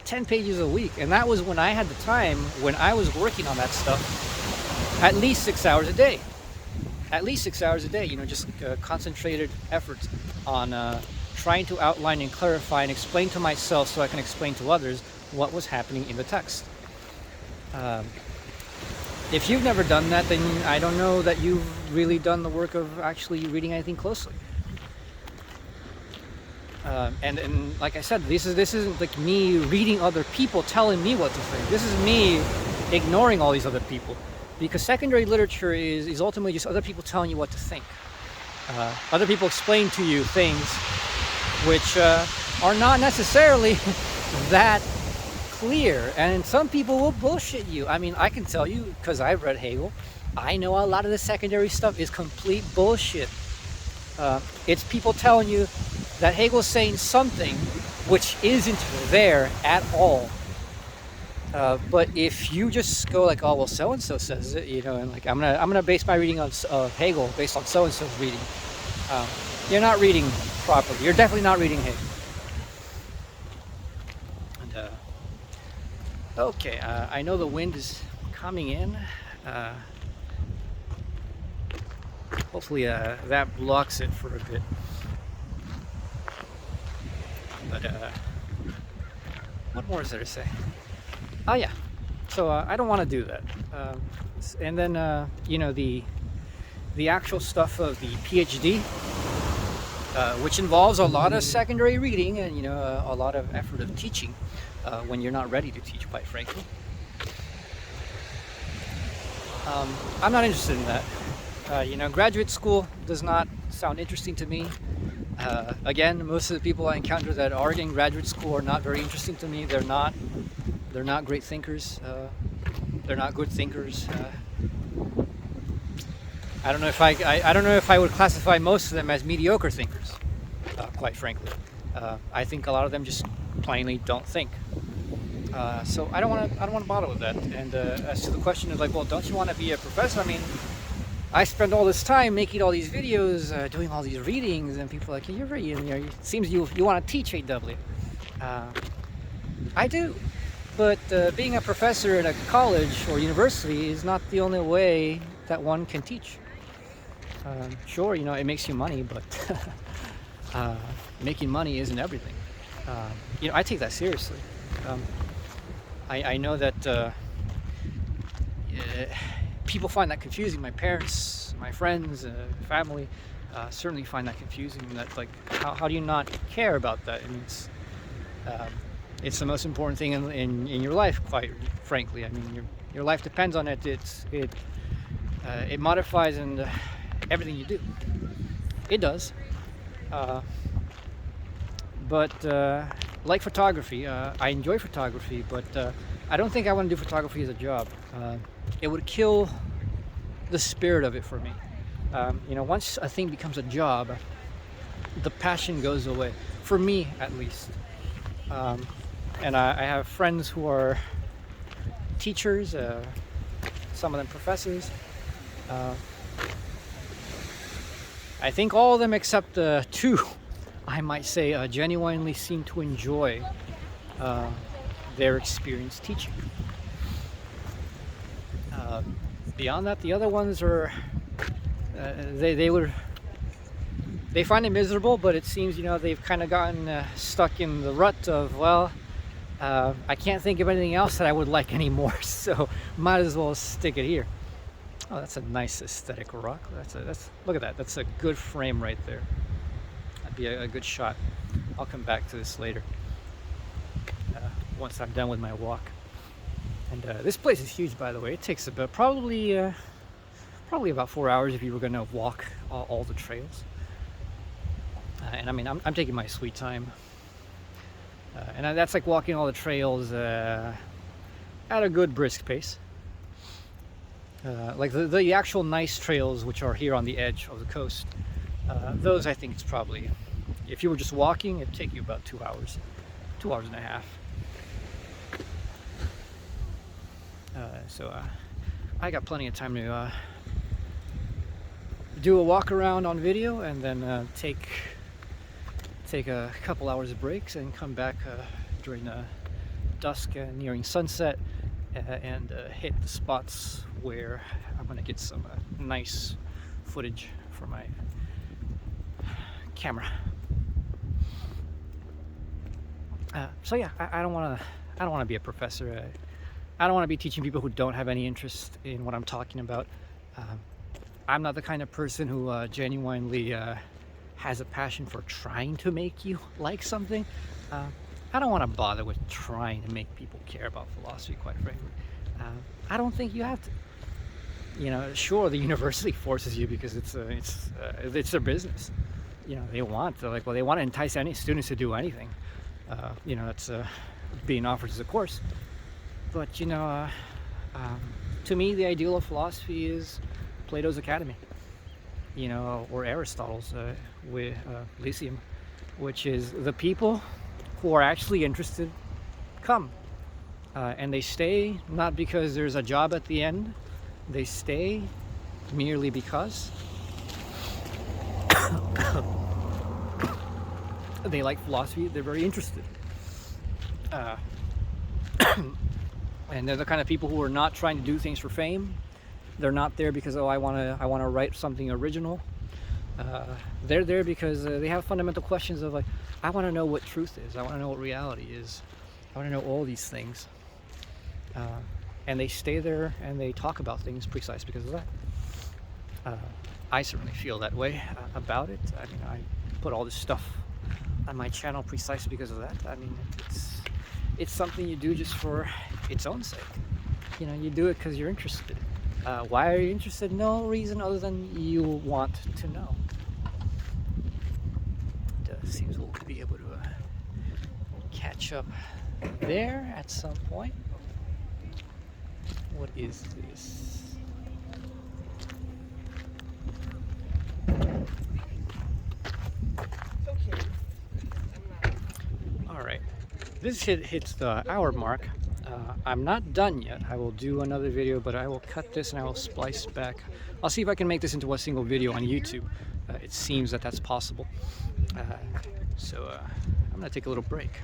10 pages a week. And that was when I had the time, when I was working on that stuff, at least 6 hours a day. At least 6 hours a day, just concentrated efforts on trying to outline and clarify and explain to myself so I can explain to others what was happening in the text. If you've never done that, then I don't know that you've really done the work of actually reading anything closely. And like I said, this isn't like me reading other people telling me what to think. This is me ignoring all these other people. Because secondary literature is ultimately just other people telling you what to think. Other people explain to you things which are not necessarily that clear. And some people will bullshit you. I can tell you, because I've read Hegel, I know a lot of the secondary stuff is complete bullshit. It's people telling you that Hegel's saying something which isn't there at all. But if you just go like, oh well, so and so says it, and like I'm gonna base my reading on Hegel based on so and so's reading, you're not reading properly. You're definitely not reading Hegel. And okay, I know the wind is coming in. Hopefully that blocks it for a bit. But what more is there to say? Oh yeah, so I don't want to do that. And then the actual stuff of the PhD, which involves a lot of secondary reading and a lot of effort of teaching when you're not ready to teach, quite frankly. I'm not interested in that. Graduate school does not sound interesting to me. Again, most of the people I encounter that are in graduate school are not very interesting to me. They're not great thinkers. They're not good thinkers. I don't know if I don't know if I would classify most of them as mediocre thinkers. Quite frankly, I think a lot of them just plainly don't think. So I don't want to bother with that. And as to the question of like, well, don't you want to be a professor? I mean, I spend all this time making all these videos, doing all these readings, and people are like, you're very, it seems you want to teach AW. I do, but being a professor at a college or university is not the only way that one can teach. Sure, it makes you money, but making money isn't everything. I take that seriously. I know that people find that confusing. My parents, my friends, family certainly find that confusing. That like, how do you not care about that? I mean, it's the most important thing in your life, quite frankly. I mean, your life depends on it. It modifies and everything you do. It does. But like photography, I enjoy photography, but I don't think I want to do photography as a job. It would kill the spirit of it for me. Once a thing becomes a job, the passion goes away. For me, at least. And I have friends who are teachers, some of them professors. I think all of them except two, I might say, genuinely seem to enjoy their experience teaching. Beyond that, the other ones are they find it miserable, but it seems they've kind of gotten stuck in the rut of, well, I can't think of anything else that I would like anymore, so might as well stick it here. Oh, that's a nice aesthetic rock. Look at that. That's a good frame right there. That'd be a good shot. I'll come back to this later once I'm done with my walk. And this place is huge, by the way. It takes about probably about 4 hours if you were going to walk all the trails. And I mean, I'm taking my sweet time. And that's like walking all the trails at a good brisk pace. Like the actual nice trails, which are here on the edge of the coast, those I think it's probably, if you were just walking, it'd take you about 2 hours, 2 hours and a half. So I got plenty of time to do a walk around on video, and then take a couple hours of breaks and come back during dusk and nearing sunset, and hit the spots where I'm gonna get some nice footage for my camera. So yeah, I don't want to be a professor. I don't want to be teaching people who don't have any interest in what I'm talking about. I'm not the kind of person who genuinely has a passion for trying to make you like something. I don't want to bother with trying to make people care about philosophy, quite frankly. I don't think you have to. Sure, the university forces you because it's their business. They want to entice any students to do anything. That's being offered as a course. But to me, the ideal of philosophy is Plato's Academy, or Aristotle's with Lyceum, which is the people who are actually interested come, and they stay not because there's a job at the end. They stay merely because they like philosophy. They're very interested. And they're the kind of people who are not trying to do things for fame. They're not there because, I want to write something original. They're there because they have fundamental questions of I want to know what truth is. I want to know what reality is. I want to know all these things. And they stay there and they talk about things precisely because of that. I certainly feel that way about it. I mean, I put all this stuff on my channel precisely because of that. I mean, it's something you do just for its own sake. You do it because you're interested. Why are you interested? No reason other than you want to know. It seems we'll be able to catch up there at some point. What is this? All right, this hits the hour mark. I'm not done yet. I will do another video, but I will cut this and I will splice back. I'll see if I can make this into a single video on YouTube. It seems that that's possible. So I'm gonna take a little break.